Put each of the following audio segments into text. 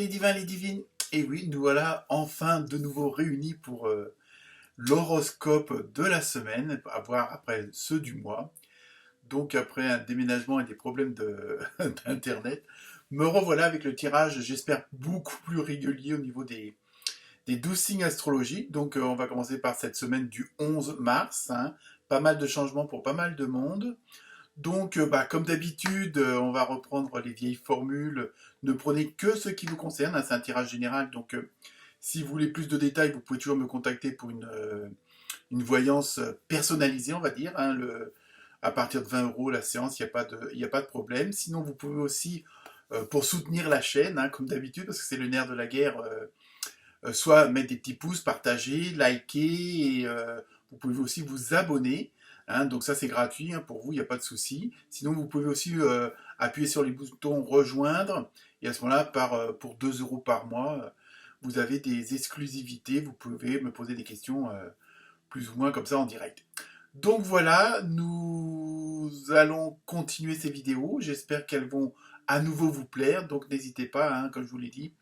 les divins, les divines. Et oui, nous voilà enfin de nouveau réunis pour l'horoscope de la semaine, à voir après ceux du mois. Donc après un déménagement et des problèmes d'internet, me revoilà avec le tirage, j'espère, beaucoup plus régulier au niveau des 12 signes astrologiques. Donc on va commencer par cette semaine du 11 mars. Hein. Pas mal de changements pour pas mal de monde. Donc, comme d'habitude, on va reprendre les vieilles formules. Ne prenez que ce qui vous concerne. Hein, c'est un tirage général. Donc, si vous voulez plus de détails, vous pouvez toujours me contacter pour une voyance personnalisée, on va dire. Hein, à partir de 20 € la séance, il n'y a pas de problème. Sinon, vous pouvez aussi, pour soutenir la chaîne, hein, comme d'habitude, parce que c'est le nerf de la guerre, soit mettre des petits pouces, partager, liker, et vous pouvez aussi vous abonner. Hein, donc ça c'est gratuit hein, pour vous, il n'y a pas de souci. Sinon vous pouvez aussi appuyer sur les boutons rejoindre et à ce moment-là pour 2 € par mois, vous avez des exclusivités, vous pouvez me poser des questions plus ou moins comme ça en direct. Donc voilà, nous allons continuer ces vidéos, j'espère qu'elles vont à nouveau vous plaire, donc n'hésitez pas, hein, comme je vous l'ai dit,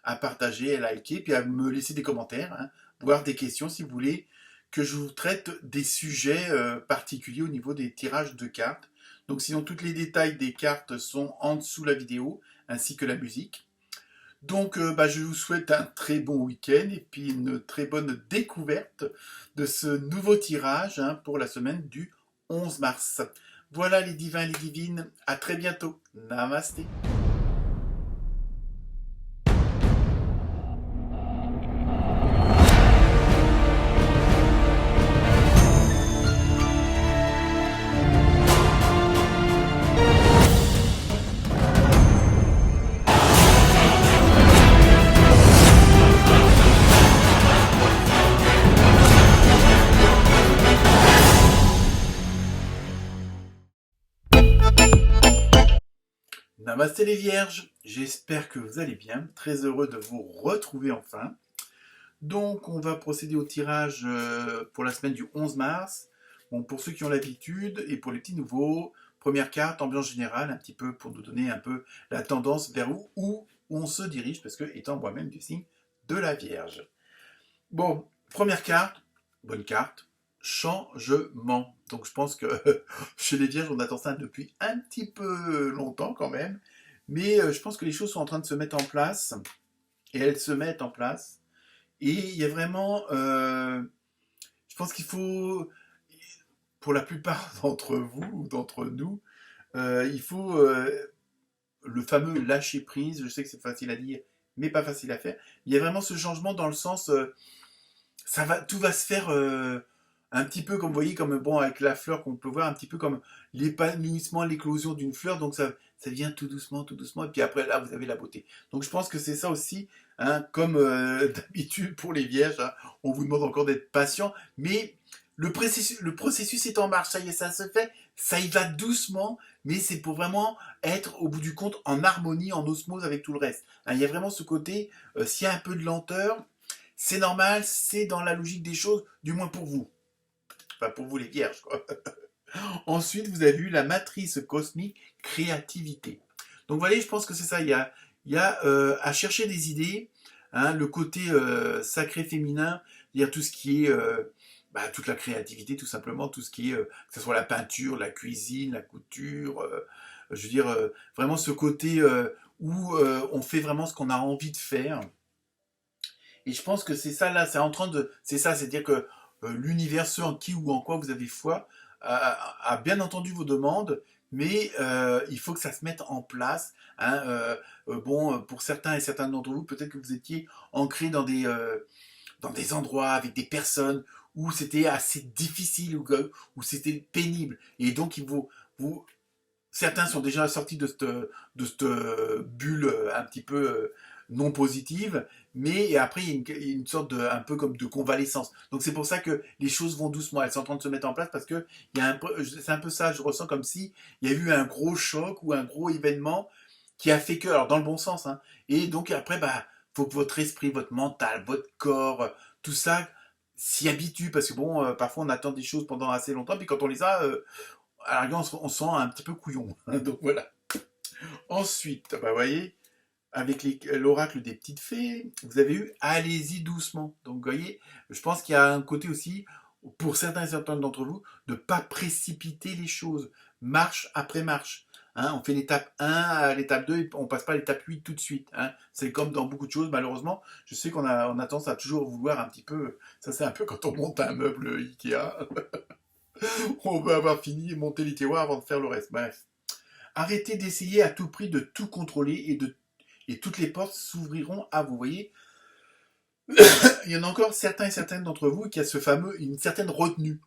à partager, à liker, puis à me laisser des commentaires, hein, voire des questions si vous voulez que je vous traite des sujets particuliers au niveau des tirages de cartes. Donc sinon, tous les détails des cartes sont en dessous de la vidéo, ainsi que la musique. Donc je vous souhaite un très bon week-end et puis une très bonne découverte de ce nouveau tirage hein, pour la semaine du 11 mars. Voilà les divins et les divines, à très bientôt. Namasté. Namasté les vierges, j'espère que vous allez bien, très heureux de vous retrouver enfin. Donc on va procéder au tirage pour la semaine du 11 mars. Bon, pour ceux qui ont l'habitude et pour les petits nouveaux, première carte, ambiance générale, un petit peu pour nous donner un peu la tendance vers où on se dirige, parce que étant moi-même du signe de la Vierge. Bon, première carte, bonne carte, changement. Donc je pense que chez les Vierges, on attend ça depuis un petit peu longtemps quand même. Mais je pense que les choses sont en train de se mettre en place. Et elles se mettent en place. Et il y a vraiment... je pense qu'il faut, pour la plupart d'entre vous ou d'entre nous, il faut le fameux lâcher prise. Je sais que c'est facile à dire, mais pas facile à faire. Il y a vraiment ce changement dans le sens... tout va se faire un petit peu comme vous voyez, comme bon avec la fleur qu'on peut voir, un petit peu comme l'épanouissement, l'éclosion d'une fleur. Donc ça vient tout doucement, et puis après là vous avez la beauté. Donc je pense que c'est ça aussi, hein, comme d'habitude pour les vierges, hein, on vous demande encore d'être patient, mais le processus est en marche, ça y est, ça se fait, ça y va doucement, mais c'est pour vraiment être au bout du compte en harmonie, en osmose avec tout le reste. Hein, il y a vraiment ce côté, s'il y a un peu de lenteur, c'est normal, c'est dans la logique des choses, du moins pour vous. Enfin, pour vous les vierges, quoi. Ensuite, vous avez eu la matrice cosmique créativité. Donc, vous voyez, je pense que c'est ça. Il y a à chercher des idées, hein, le côté sacré féminin, il y a tout ce qui est toute la créativité, tout simplement, tout ce qui est, que ce soit la peinture, la cuisine, la couture, je veux dire, vraiment ce côté où on fait vraiment ce qu'on a envie de faire. Et je pense que c'est ça là, c'est ça, c'est-à-dire que l'univers, ce en qui ou en quoi vous avez foi, a bien entendu vos demandes, mais il faut que ça se mette en place. Hein, pour certains et certaines d'entre vous, peut-être que vous étiez ancrés dans des endroits avec des personnes où c'était assez difficile, où c'était pénible. Et donc, certains sont déjà sortis de cette bulle un petit peu non positive, mais et après il y a une sorte de, un peu comme de convalescence. Donc c'est pour ça que les choses vont doucement, elles sont en train de se mettre en place parce que c'est un peu ça, je ressens comme si il y a eu un gros choc ou un gros événement qui a fait que, alors dans le bon sens, hein, et donc après faut que votre esprit, votre mental, votre corps, tout ça s'y habitue parce que bon, parfois on attend des choses pendant assez longtemps, puis quand on les a, à la rigueur, on se sent un petit peu couillon. Donc voilà. Ensuite, vous voyez, avec l'oracle des petites fées, vous avez eu allez-y doucement. Donc vous voyez, je pense qu'il y a un côté aussi, pour certains et certaines d'entre vous, de ne pas précipiter les choses, marche après marche. Hein, on fait l'étape 1 à l'étape 2 et on passe pas à l'étape 8 tout de suite. Hein. C'est comme dans beaucoup de choses, malheureusement. Je sais qu'on a tendance à toujours vouloir un petit peu. Ça, c'est un peu quand on monte un meuble Ikea. On veut avoir fini, monter les tiroirs avant de faire le reste. Bref. Arrêtez d'essayer à tout prix de tout contrôler et toutes les portes s'ouvriront à vous. Vous voyez, il y en a encore certains et certaines d'entre vous qui a une certaine retenue.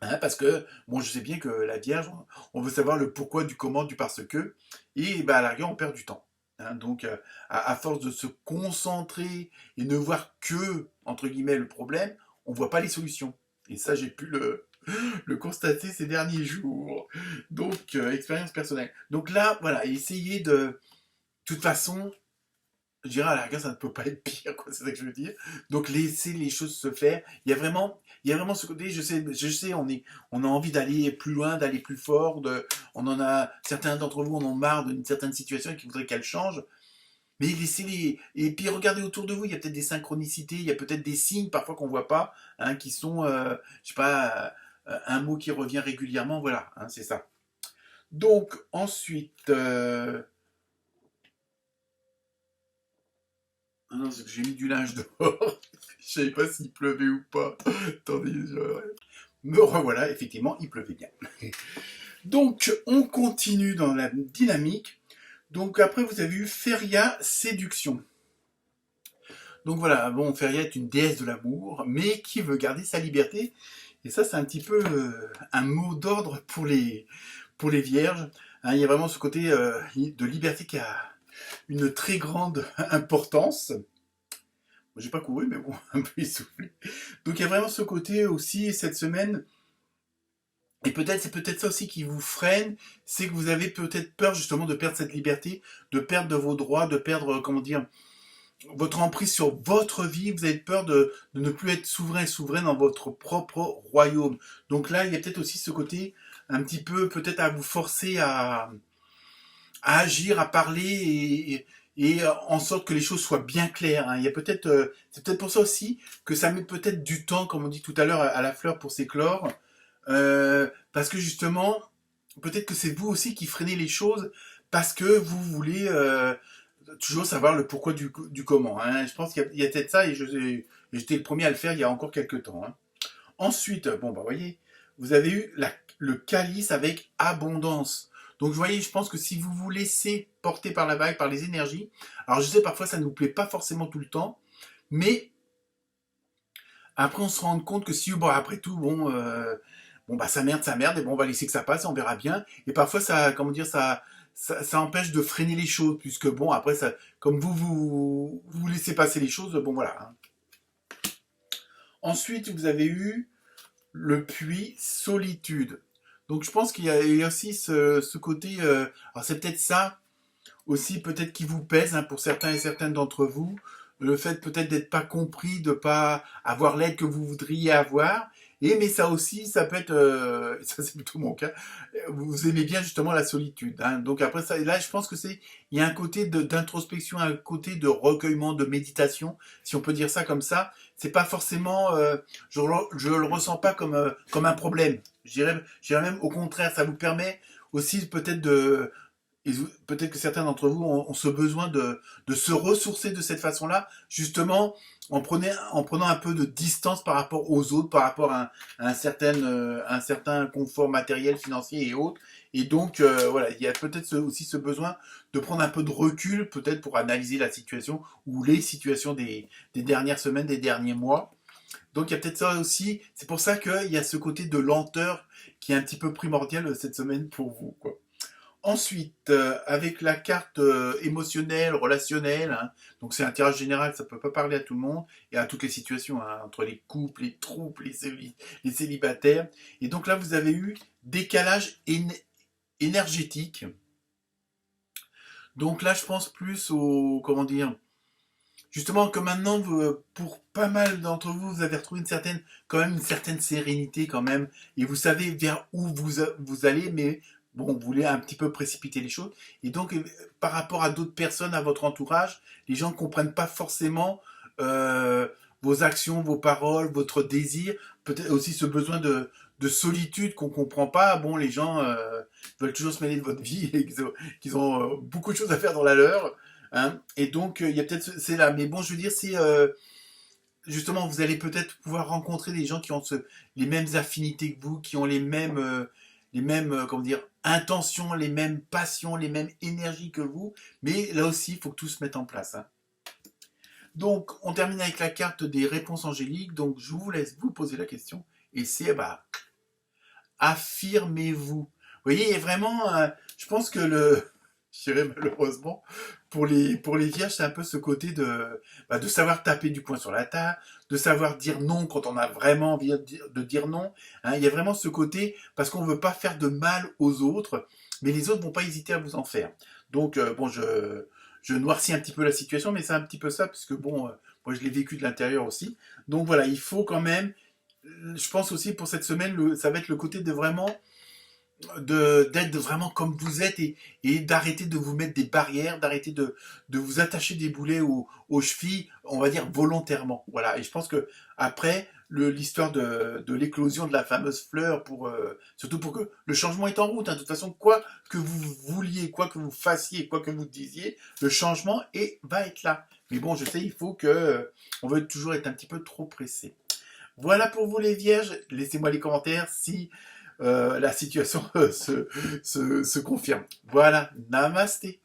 Hein, parce que, bon, je sais bien que la Vierge, on veut savoir le pourquoi, du comment, du parce que, et bah, à la rigueur, on perd du temps. Hein, donc, à force de se concentrer et ne voir que, entre guillemets, le problème, on ne voit pas les solutions. Et ça, j'ai pu le constater ces derniers jours. Donc, expérience personnelle. Donc là, voilà, essayez de toute façon, je dirais à la rigueur, ça ne peut pas être pire, quoi, c'est ça que je veux dire. Donc laissez les choses se faire. Il y a vraiment ce côté, je sais, on a envie d'aller plus loin, d'aller plus fort, certains d'entre vous en ont marre d'une certaine situation et qui voudraient qu'elle change. Mais laissez-les, et puis regardez autour de vous, il y a peut-être des synchronicités, il y a peut-être des signes parfois qu'on voit pas, hein, qui sont, je sais pas, un mot qui revient régulièrement, voilà, hein, c'est ça. Donc ensuite, ah non, c'est que j'ai mis du linge dehors. Je savais pas s'il pleuvait ou pas. Attendez, me revoilà, effectivement, il pleuvait bien. Donc, on continue dans la dynamique. Donc, après, vous avez eu Feria Séduction. Donc voilà, bon, Feria est une déesse de l'amour, mais qui veut garder sa liberté. Et ça, c'est un petit peu un mot d'ordre pour les vierges. Hein, il y a vraiment ce côté de liberté qui a une très grande importance. J'ai pas couru, mais bon, un peu essoufflé. Donc il y a vraiment ce côté aussi cette semaine. Et c'est peut-être ça aussi qui vous freine, c'est que vous avez peut-être peur justement de perdre cette liberté, de perdre de vos droits, de perdre, comment dire, votre emprise sur votre vie. Vous avez peur de ne plus être souverain et souveraine dans votre propre royaume. Donc là, il y a peut-être aussi ce côté un petit peu peut-être à vous forcer à agir, à parler et en sorte que les choses soient bien claires. Hein. Il y a peut-être, c'est peut-être pour ça aussi que ça met peut-être du temps, comme on dit tout à l'heure, à la fleur pour s'éclore, parce que justement, peut-être que c'est vous aussi qui freinez les choses parce que vous voulez toujours savoir le pourquoi du comment. Hein. Je pense qu'il y a peut-être ça et j'étais le premier à le faire il y a encore quelques temps. Hein. Ensuite, bon bah voyez, vous avez eu le calice avec abondance. Donc vous voyez, je pense que si vous vous laissez porter par la vague, par les énergies, alors je sais parfois ça ne nous plaît pas forcément tout le temps, mais après on se rend compte que si bon après tout bon bah ça merde et bon on va laisser que ça passe, on verra bien. Et parfois ça comment dire ça empêche de freiner les choses puisque bon après ça comme vous laissez passer les choses, bon voilà. Hein. Ensuite vous avez eu le puits solitude. Donc je pense qu'il y a aussi ce côté, alors c'est peut-être ça aussi peut-être qui vous pèse hein, pour certains et certaines d'entre vous, le fait peut-être d'être pas compris, de pas avoir l'aide que vous voudriez avoir. Et mais ça aussi, ça peut être, ça c'est plutôt mon cas, vous aimez bien justement la solitude. Hein. Donc après ça, là je pense que il y a un côté d'introspection, un côté de recueillement, de méditation, si on peut dire ça comme ça. C'est pas forcément, je le ressens pas comme un problème. Je dirais même au contraire, ça vous permet aussi peut-être et peut-être que certains d'entre vous ont ce besoin de se ressourcer de cette façon-là, justement en prenant un peu de distance par rapport aux autres, par rapport à un certain confort matériel, financier et autres. Et donc, voilà, il y a peut-être aussi ce besoin de prendre un peu de recul, peut-être pour analyser la situation ou les situations des dernières semaines, des derniers mois. Donc il y a peut-être ça aussi. C'est pour ça qu'il y a ce côté de lenteur qui est un petit peu primordial cette semaine pour vous, quoi. Ensuite, avec la carte émotionnelle, relationnelle, hein, donc c'est un tirage général, ça ne peut pas parler à tout le monde et à toutes les situations, hein, entre les couples, les troupes, les célibataires. Et donc là, vous avez eu décalage énergétique. Donc là, je pense plus au, comment dire, justement que maintenant, pour pas mal d'entre vous, vous avez retrouvé quand même une certaine sérénité quand même, et vous savez vers où vous allez, mais bon, vous voulez un petit peu précipiter les choses. Et donc, par rapport à d'autres personnes, à votre entourage, les gens ne comprennent pas forcément euh, vos actions, vos paroles, votre désir, peut-être aussi ce besoin de solitude qu'on ne comprend pas. Bon, les gens veulent toujours se mêler de votre vie et qu'ils ont beaucoup de choses à faire dans la leur. Hein. Et donc, il y a peut-être, c'est là. Mais bon, je veux dire, c'est justement, vous allez peut-être pouvoir rencontrer des gens qui ont les mêmes affinités que vous, qui ont les mêmes, comment dire, intentions, les mêmes passions, les mêmes énergies que vous. Mais là aussi, il faut que tout se mette en place. Hein. Donc, on termine avec la carte des réponses angéliques. Donc, je vous laisse vous poser la question. Et c'est, bah, affirmez-vous. Vous voyez, il y a vraiment, je pense que je dirais malheureusement, pour les vierges, c'est un peu ce côté de savoir taper du poing sur la table, de savoir dire non quand on a vraiment envie de dire non. Hein. Il y a vraiment ce côté, parce qu'on ne veut pas faire de mal aux autres, mais les autres ne vont pas hésiter à vous en faire. Donc, bon, je noircis un petit peu la situation, mais c'est un petit peu ça, parce que bon, moi je l'ai vécu de l'intérieur aussi. Donc voilà, il faut quand même, je pense aussi pour cette semaine, ça va être le côté de vraiment d'être vraiment comme vous êtes et d'arrêter de vous mettre des barrières, d'arrêter de vous attacher des boulets aux chevilles, on va dire volontairement. Voilà. Et je pense que après l'histoire de l'éclosion de la fameuse fleur, surtout pour que le changement est en route. Hein. De toute façon, quoi que vous vouliez, quoi que vous fassiez, quoi que vous disiez, le changement va être là. Mais bon, je sais, il faut on veut toujours être un petit peu trop pressé. Voilà pour vous les vierges. Laissez-moi les commentaires si la situation se confirme. Voilà, namasté.